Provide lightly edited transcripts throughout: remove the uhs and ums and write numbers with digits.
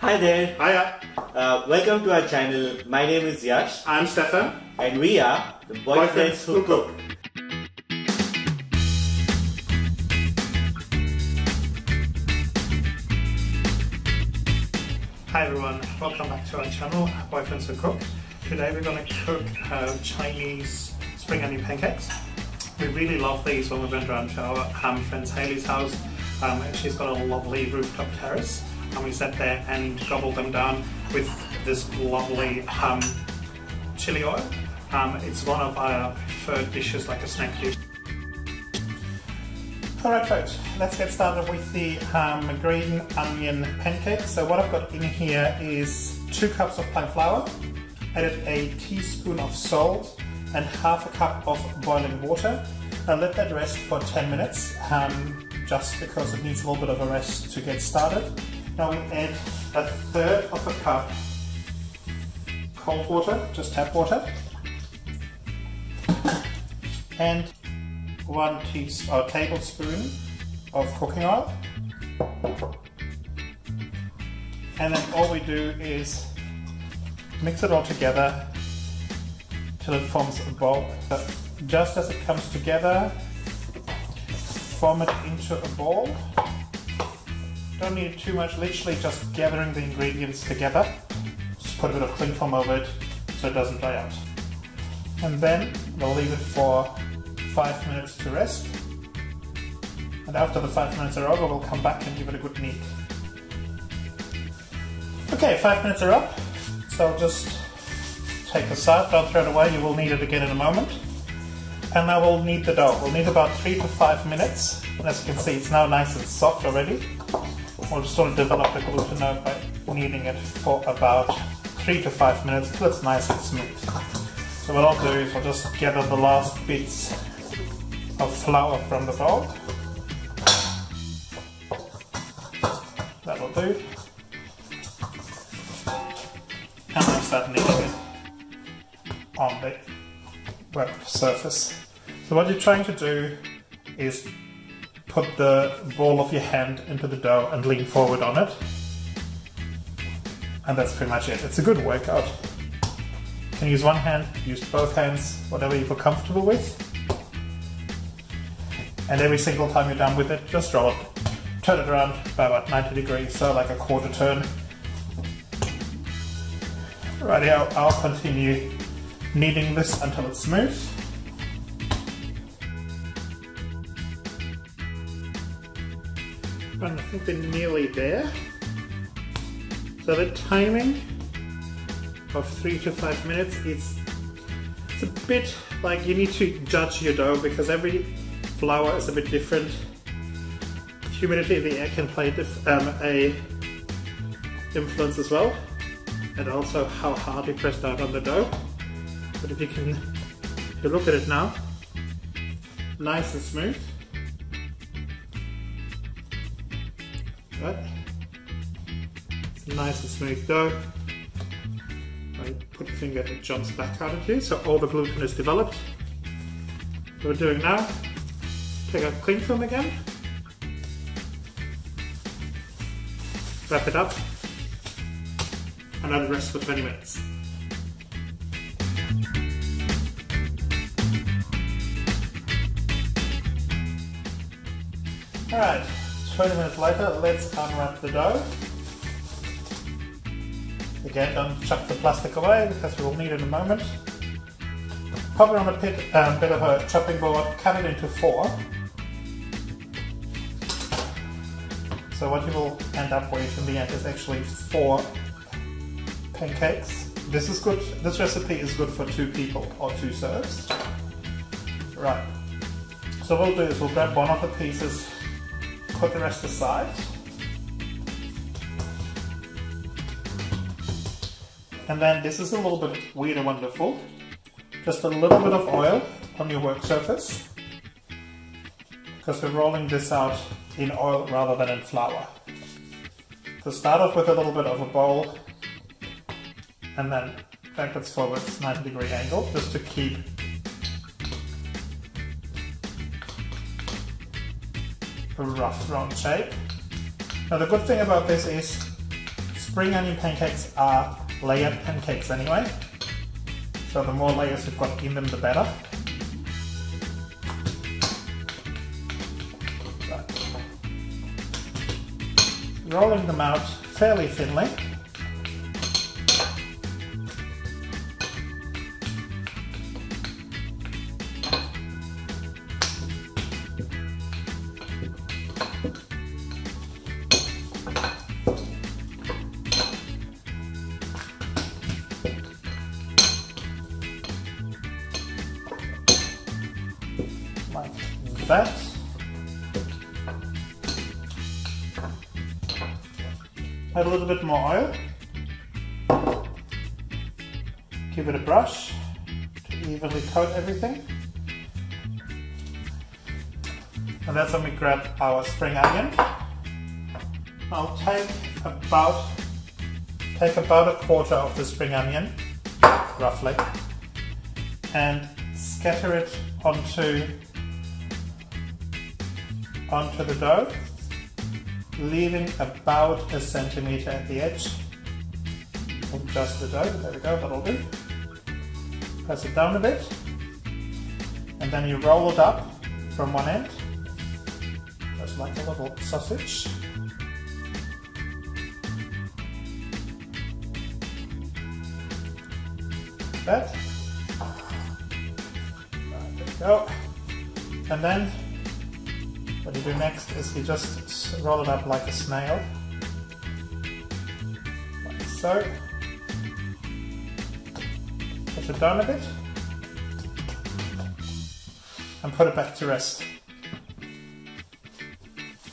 Hi there. Hiya. Welcome to our channel. My name is Yash. I'm Stefan. And we are the Boyfriends Who Cook. Hi everyone, welcome back to our channel, Boyfriends Who Cook. Today we're going to cook Chinese spring onion pancakes. We really love these when we went around to our friend Hayley's house. She's got a lovely rooftop terrace, and we sat there and gobbled them down with this lovely chili oil. It's one of our preferred dishes, like a snack dish. Alright folks, let's get started with the green onion pancakes. So what I've got in here is 2 cups of plain flour, added a teaspoon of salt and half a cup of boiling water. Now let that rest for 10 minutes, just because it needs a little bit of a rest to get started. Now we add 1/3 of a cup cold water, just tap water, and 1 tablespoon of cooking oil. And then all we do is mix it all together till it forms a ball. So just as it comes together, form it into a ball. Don't need too much, literally just gathering the ingredients together. Just put a bit of cling film over it so it doesn't dry out. And then we'll leave it for 5 minutes to rest. And after the 5 minutes are over, we'll come back and give it a good knead. Okay, 5 minutes are up. So I'll just take this out, don't throw it away, you will need it again in a moment. And now we'll knead the dough. We'll knead about 3 to 5 minutes. And as you can see, it's now nice and soft already. We'll just sort of develop the gluten out by kneading it for about 3 to 5 minutes till it's nice and smooth. So what I'll do is I'll just gather the last bits of flour from the bowl. That'll do. And then start kneading it on the wet surface. So what you're trying to do is put the ball of your hand into the dough and lean forward on it. And that's pretty much it. It's a good workout. You can use one hand, use both hands, whatever you feel comfortable with. And every single time you're done with it, just roll it. Turn it around by about 90 degrees, so like a quarter turn. Righty, I'll continue kneading this until it's smooth. And I think they're nearly there. So the timing of 3 to 5 minutes, it's a bit like you need to judge your dough because every flour is a bit different. Humidity in the air can play a influence as well, and also how hard you press down on the dough. But if you look at it now, nice and smooth. Right? It's a nice and smooth dough. I put the finger, it jumps back out at you, so all the gluten is developed. What we're doing now, take out cling film again, wrap it up, and let it rest for 20 minutes. Alright, 20 minutes later, let's unwrap the dough. Again, don't chuck the plastic away because we will need it in a moment. Pop it on a bit of a chopping board, cut it into 4. So what you will end up with in the end is actually 4 pancakes. This is good. This recipe is good for 2 people or 2 serves. Right. So what we'll do is we'll grab one of the pieces, put the rest aside. And then this is a little bit weird and wonderful. Just a little bit of oil on your work surface, because we're rolling this out in oil rather than in flour. So start off with a little bit of a bowl, and then backwards forwards 90-degree angle, just to keep a rough round shape. Now the good thing about this is spring onion pancakes are layered pancakes anyway, so the more layers you've got in them, the better. Right. Rolling them out fairly thinly. Like that. Add a little bit more oil. Give it a brush to evenly coat everything. And that's when we grab our spring onion. I'll take about a quarter of the spring onion, roughly, and scatter it onto the dough, leaving about a centimeter at the edge of just the dough. There we go, that'll do. Press it down a bit, and then you roll it up from one end, just like a little sausage. That. There we go. And then what you do next is you just roll it up like a snail, like so. Put it down a bit and put it back to rest.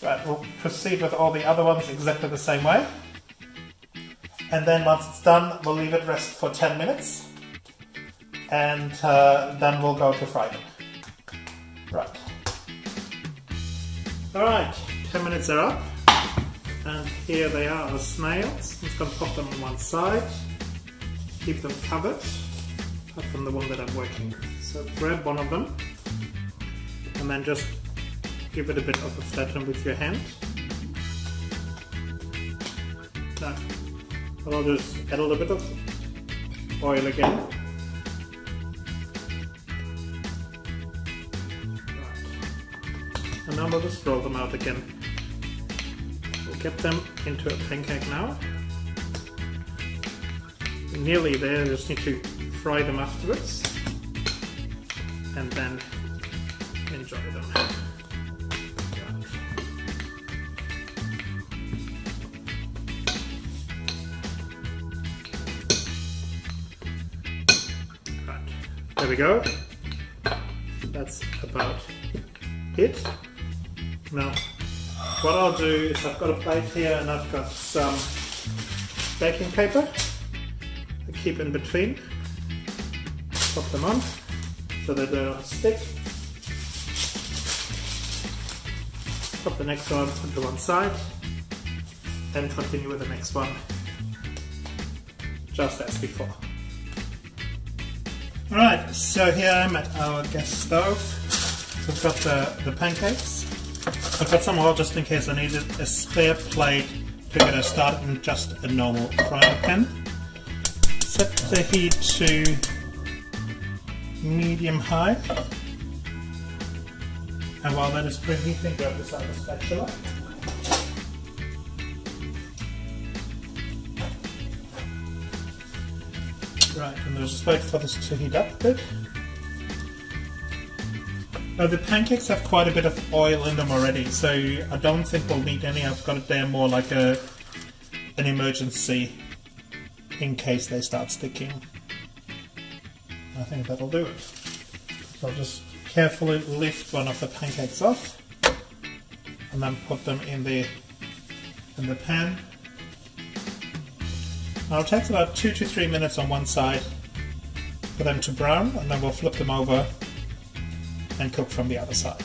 Right, we'll proceed with all the other ones exactly the same way. And then once it's done, we'll leave it rest for 10 minutes. And then we'll go to fry them. Right. Alright, 10 minutes are up. And here they are, the snails. I'm just going to pop them on one side. Keep them covered, apart from the one that I'm working with. So grab one of them. And then just give it a bit of a flatten with your hand. Now, I'll just add a little bit of oil again. And now we'll just roll them out again. We'll get them into a pancake now. We're nearly there, just need to fry them afterwards. And then enjoy them. Right. There we go. That's about it. Now, what I'll do is I've got a plate here and I've got some baking paper to keep in between. Pop them on so that they don't stick. Pop the next one onto one side and continue with the next one just as before. Alright, so here I'm at our gas stove. So I've got the pancakes. I've got some oil just in case I needed a spare plate to get it started in just a normal frying pan. Set the heat to medium-high. And while that is preheating, grab this other spatula. Right, and we'll just wait for this to heat up a bit. Now the pancakes have quite a bit of oil in them already, so I don't think we'll need any. I've got it there more like an emergency in case they start sticking. I think that'll do it. So I'll just carefully lift one of the pancakes off and then put them in the pan. Now it takes about 2 to 3 minutes on one side for them to brown, and then we'll flip them over and cook from the other side.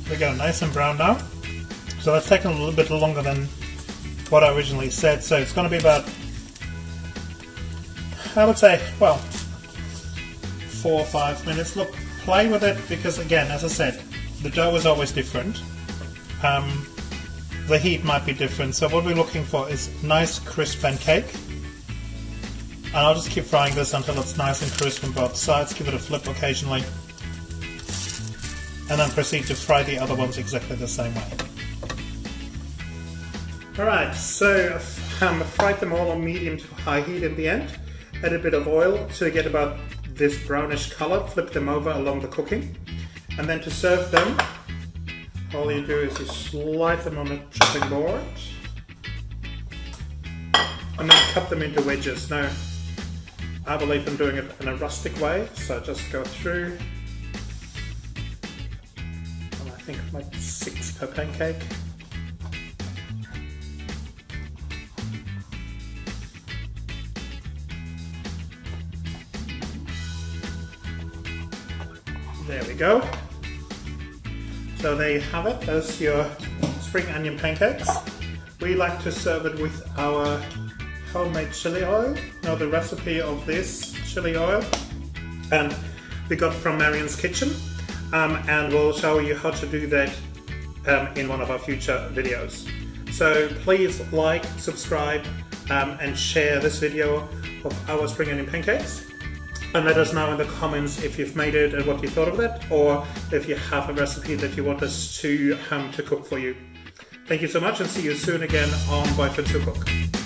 They got nice and brown now. So that's taken a little bit longer than what I originally said. So it's going to be about, I would say, well, 4 or 5 minutes. Look, play with it because, again, as I said, the dough is always different. The heat might be different, so what we're looking for is nice crisp pancake. And I'll just keep frying this until it's nice and crisp on both sides. Give it a flip occasionally. And then proceed to fry the other ones exactly the same way. Alright, so I've fried them all on medium to high heat in the end. Add a bit of oil to get about this brownish color. Flip them over along the cooking. And then to serve them, all you do is you slide them on a chopping board. And then cut them into wedges. Now, I believe in doing it in a rustic way, so just go through. And I think like 6 per pancake. There we go. So there you have it. There's your spring onion pancakes. We like to serve it with our homemade chili oil. Now the recipe of this chili oil, and we got from Marion's Kitchen, and we'll show you how to do that in one of our future videos. So please like, subscribe, and share this video of our spring onion pancakes. And let us know in the comments if you've made it and what you thought of it, or if you have a recipe that you want us to cook for you. Thank you so much, and see you soon again on Boyfriends Who Cook.